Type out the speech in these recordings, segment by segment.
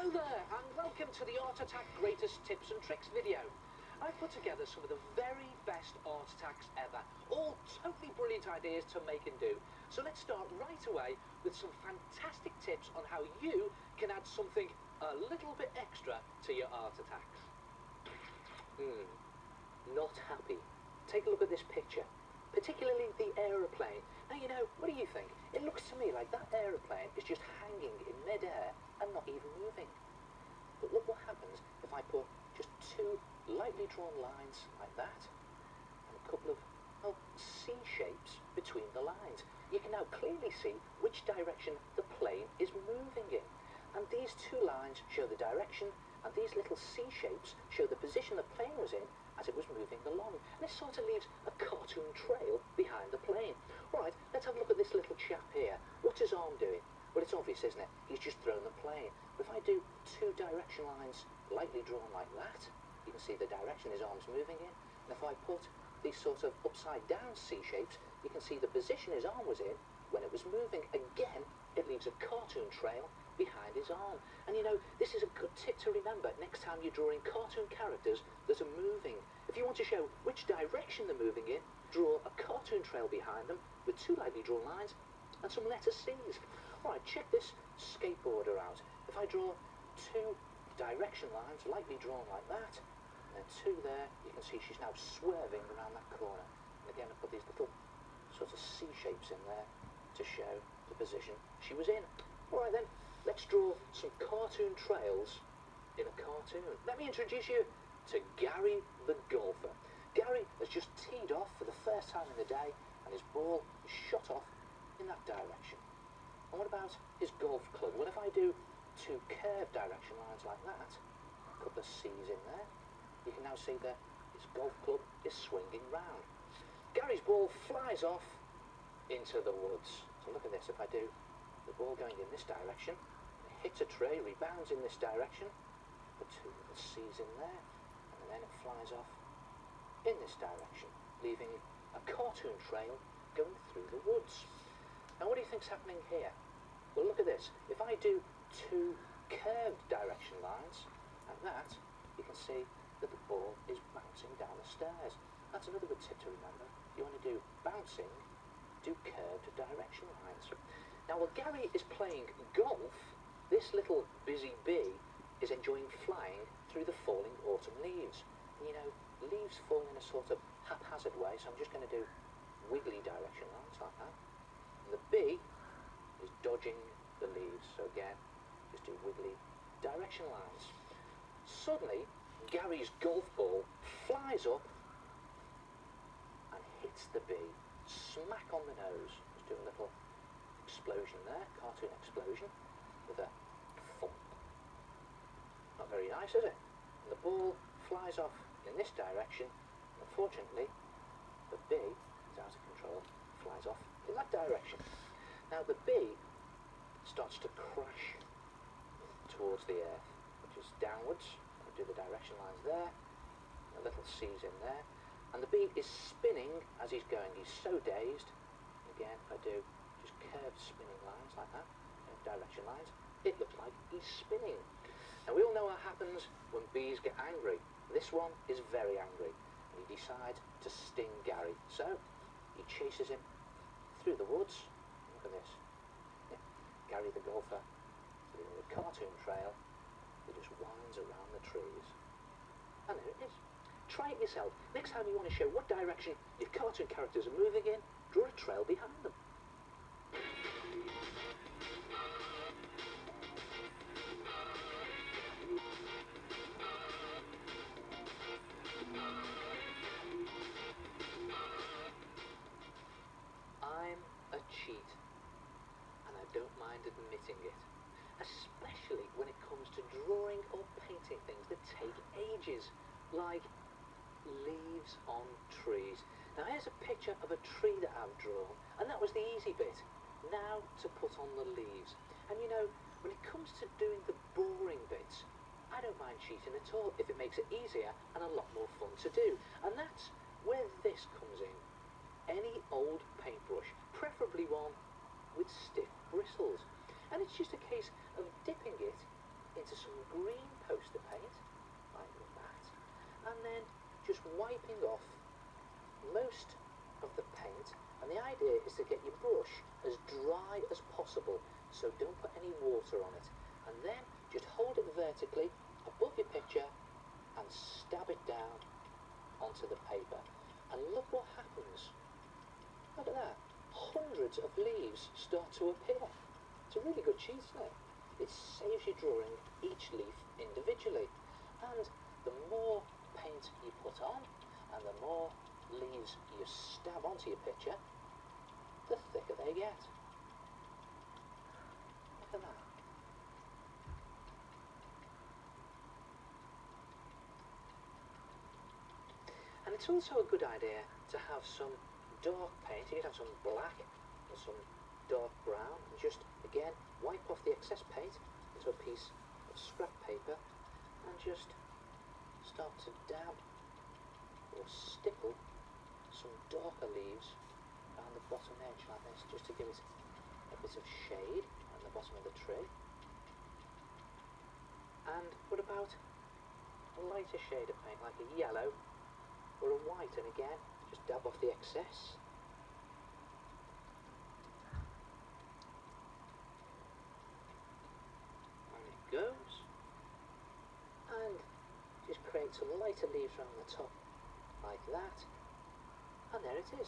Hello there and welcome to the Art Attack Greatest Tips and Tricks video. I've put together some of the very best art attacks ever, all totally brilliant ideas to make and do. So let's start right away with some fantastic tips on how you can add something a little bit extra to your art attacks. Not happy. Take a look at this picture, particularly the aeroplane. Now, you know, what do you think? It looks to me like that aeroplane is just hanging in mid-air and not even moving. But look what happens if I put just two lightly drawn lines like that and a couple of, well, C shapes between the lines. You can now clearly see which direction the plane is moving in. And these two lines show the direction, and these little C shapes show the position the plane was in as it was moving along. And this sort of leaves a cartoon trail behind the plane. Right, let's have a look at this little chap here. What's his arm doing? Well, it's obvious, isn't it? He's just thrown the plane. But if I do two direction lines lightly drawn like that, you can see the direction his arm's moving in. And if I put these sort of upside down C shapes, you can see the position his arm was in when it was moving. Again, it leaves a cartoon trail behind his arm. And you know, this is a good tip to remember next time you're drawing cartoon characters that are moving. If you want to show which direction they're moving in, draw a cartoon trail behind them with two lightly drawn lines and some letter C's. Alright, check this skateboarder out. If I draw two direction lines lightly drawn like that, and then two there, you can see she's now swerving around that corner. And again, I put these little sort of C shapes in there to show the position she was in. Alright then, let's draw some cartoon trails in a cartoon. Let me introduce you to Gary the golfer. Gary has just teed off for the first time in the day, and his ball is shot off in that direction. And what about his golf club? Well, if I do two curved direction lines like that, a couple of C's in there, you can now see that his golf club is swinging round. Gary's ball flies off into the woods. So look at this. If I do the ball going in this direction, it hits a tree, rebounds in this direction, put two little C's in there, and then it flies off in this direction, leaving a cartoon trail going through the woods. Now, what do you think's happening here? Well, look at this. If I do two curved direction lines like that, you can see that the ball is bouncing down the stairs. That's another good tip to remember. If you want to do bouncing, do curved direction lines. Now, while Gary is playing golf, this little busy bee is enjoying flying through the falling autumn leaves. And you know, leaves fall in a sort of haphazard way, so I'm just going to do wiggly direction lines like that. And the bee is dodging the leaves, so again, just do wiggly direction lines. Suddenly, Gary's golf ball flies up and hits the bee, smack on the nose. Just do a little explosion there, cartoon explosion, with a thump. Not very nice, is it? And the ball flies off in this direction. Unfortunately, the bee is out of control, flies off in that direction. Now the bee starts to crash towards the earth, which is downwards. I'll do the direction lines there, a little C's in there, and the bee is spinning as he's going. He's so dazed. Again, if I do just curved spinning lines like that, direction lines, it looks like he's spinning. Now we all know what happens when bees get angry. This one is very angry, and he decides to sting Gary. So he chases him through the woods. Look at this. Yeah. Gary the golfer, leaving a cartoon trail that just winds around the trees. And there it is. Try it yourself. Next time you want to show what direction your cartoon characters are moving in, draw a trail behind them. I'm a cheat, and I don't mind admitting it, especially when it comes to drawing or painting things that take ages, like leaves on trees. Now here's a picture of a tree that I've drawn, and that was the easy bit. Now to put on the leaves. And you know, when it comes to doing the boring bits, I don't mind cheating at all if it makes it easier and a lot more fun to do. And that's where this comes in. Any old paintbrush, preferably one with stiff bristles. And it's just a case of dipping it into some green poster paint, like that, and then just wiping off most of the paint. And the idea is to get your brush as dry as possible, so don't put any water on it. And then just hold it vertically above your picture and stab it down onto the paper. And look what happens. Look at that. Hundreds of leaves start to appear. It's a really good cheat, isn't it? It saves you drawing each leaf individually. And the more paint you put on and the more leaves you stab onto your picture, the thicker they get. Look at that. And it's also a good idea to have some dark paint. You can have some black and some dark brown, and just again wipe off the excess paint into a piece of scrap paper and just start to dab or stipple some darker leaves around the bottom edge like this, just to give it a bit of shade on the bottom of the tree. And what about a lighter shade of paint, like a yellow or a white, and again just dab off the excess. And it goes. And just create some lighter leaves around the top like that. And there it is.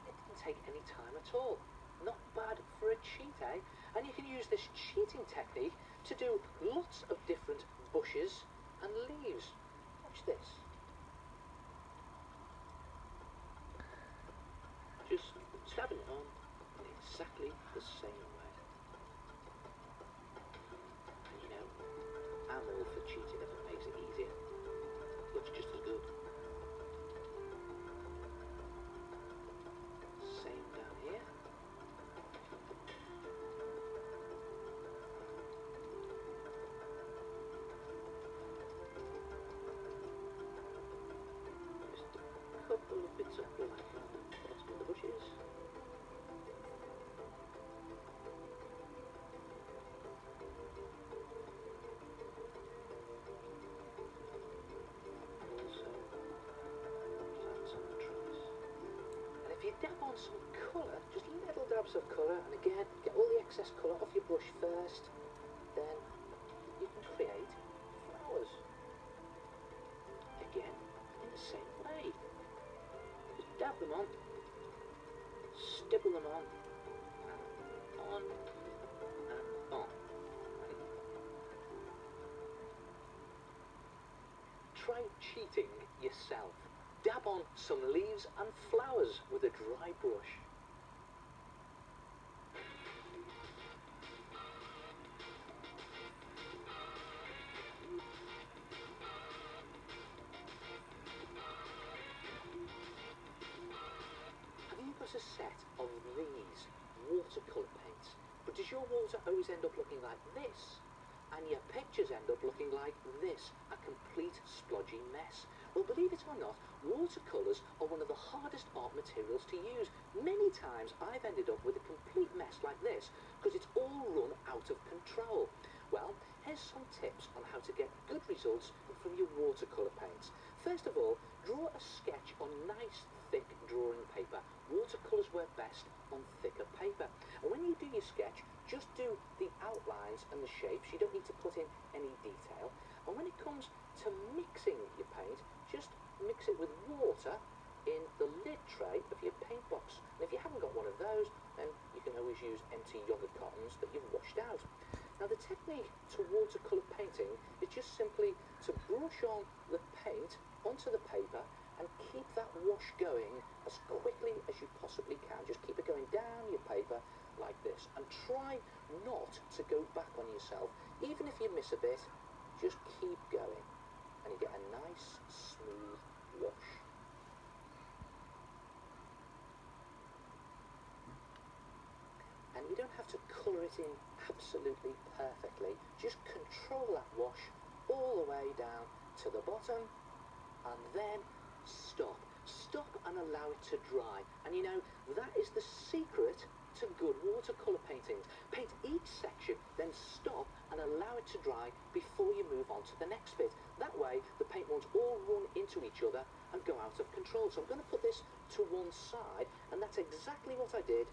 It didn't take any time at all. Not bad for a cheat, eh? And you can use this cheating technique to do lots of different bushes and leaves. Watch this. Just stabbing it on in exactly the same way. And you know, I'm all for cheating if it makes it easier. Looks just as good. Same down here. Just a couple of bits of black on the bottom of the bushes. If you dab on some colour, just little dabs of colour, and again, get all the excess colour off your brush first, then you can create flowers. Again, in the same way. Just dab them on, stipple them on, and on, and on. Try cheating yourself. Dab on some leaves and flowers with a dry brush. Have you got a set of these watercolour paints, but does your water always end up looking like this? And your pictures end up looking like this, a complete splodgy mess? Well, believe it or not, watercolours are one of the hardest art materials to use. Many times I've ended up with a complete mess like this because it's all run out of control. Well, here's some tips on how to get good results from your watercolour paints. First of all, draw a sketch on nice thick drawing paper. Watercolours work best on thicker paper. And when you do your sketch, just do the outlines and the shapes. You don't need to put in any detail. And when it comes to mixing your paint, just mix it with water in the lid tray of your paint box. And if you haven't got one of those, then you can always use empty yogurt cartons that you've washed out. Now the technique to watercolour painting is just simply to brush on the paint onto the paper and keep that wash going as quickly as you possibly can. Just keep it going down your paper like this, and try not to go back on yourself. Even if you miss a bit, just keep going and you get a nice smooth wash. And you don't have to colour it in absolutely perfectly. Just control that wash all the way down to the bottom, and then stop. Stop and allow it to dry. And you know, that is the secret to good watercolour paintings. Paint each section, then stop and allow it to dry before on to the next bit. That way the paint won't all run into each other and go out of control. So I'm going to put this to one side, and that's exactly what I did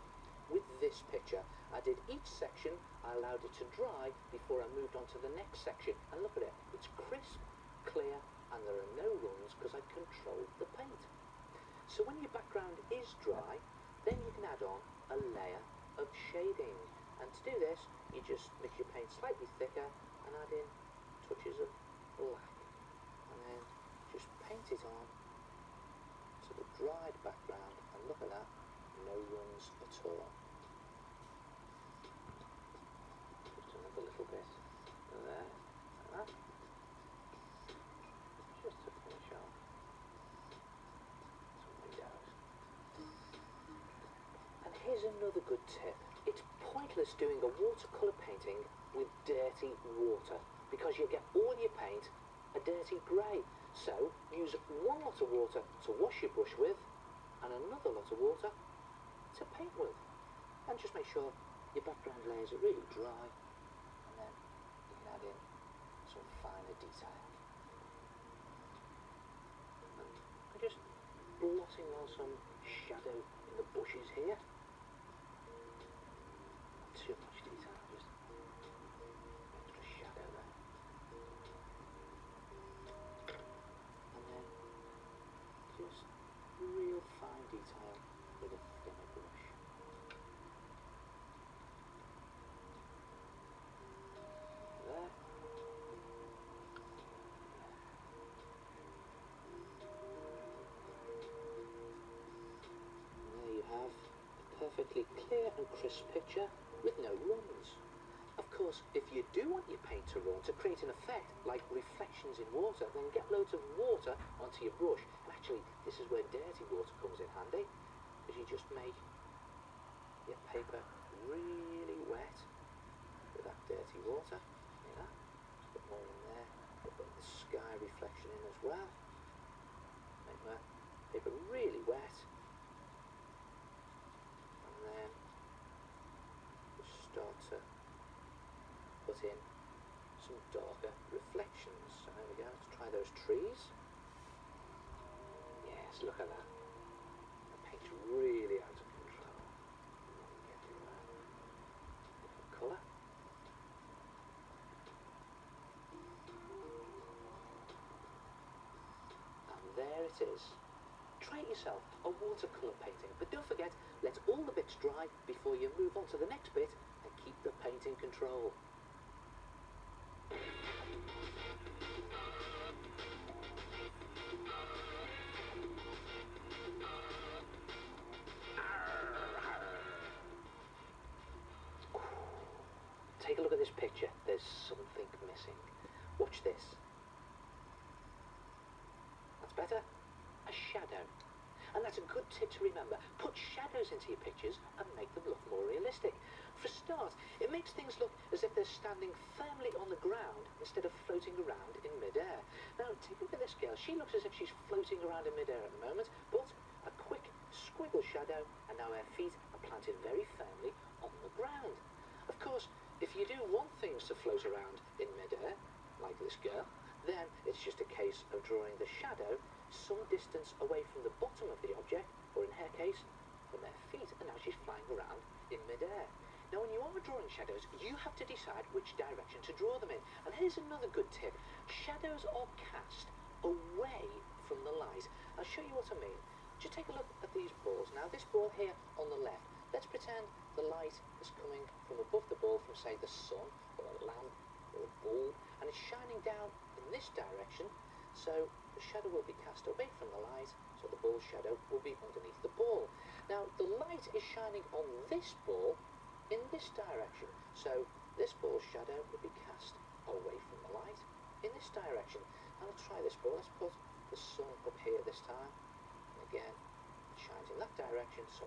with this picture. I did each section, I allowed it to dry before I moved on to the next section, and look at it, it's crisp, clear, and there are no runs because I controlled the paint. So when your background is dry, then you can add on a layer of shading, and to do this you just mix your paint slightly thicker and add in touches of black, and then just paint it on to the dried background, and look at that, no runs at all. Just another little bit there, like that, just to finish off some windows. And here's another good tip. It's pointless doing a watercolour painting with dirty water, because you get all your paint a dirty grey. So use one lot of water to wash your brush with and another lot of water to paint with, and just make sure your background layers are really dry, and then you can add in some finer detailing. And I'm just blotting on some shadow in the bushes here. Not too much detail, just extra shadow there. And then just real fine detail with a thinner brush. There. And there you have a perfectly clear and crisp picture with no runs. Of course, if you do want your paint to run, to create an effect like reflections in water, then get loads of water onto your brush. And actually, this is where dirty water comes in handy, because you just make your paper really wet with that dirty water. Like that. Just put more in there. Put the sky reflection in as well. Make my paper really wet. And then just start to put in some darker reflections. So there we go, let's try those trees. Yes, look at that. The paint's really out of control. Everywhere. Different colour. And there it is. Try it yourself, a watercolour painting, but don't forget, let all the bits dry before you move on to the next bit, and keep the paint in control. Take a look at this picture. There's something missing. Watch this. That's better. A shadow. And that's a good tip to remember. Put shadows into your pictures and make them look more realistic. For a start, it makes things look as if they're standing firmly on the ground instead of floating around in mid-air. Now, take a look at this girl. She looks as if she's floating around in mid-air at the moment, but a quick squiggle shadow, and now her feet are planted very firmly on the ground. Of course, if you do want things to float around in mid-air, like this girl, then it's just a case of drawing the shadow some distance away from the bottom of the object, or in her case, from her feet, and now she's flying around in mid-air. Now when you are drawing shadows, you have to decide which direction to draw them in. And here's another good tip. Shadows are cast away from the light. I'll show you what I mean. Just take a look at these balls. Now this ball here on the left, let's pretend the light is coming from above the ball, from say the sun, or a lamp, or a bulb, and it's shining down in this direction, so the shadow will be cast away from the light, so the ball's shadow will be underneath the ball. Now the light is shining on this ball in this direction, so this ball's shadow will be cast away from the light in this direction. Now let's try this ball. Let's put the sun up here this time, and again it shines in that direction, so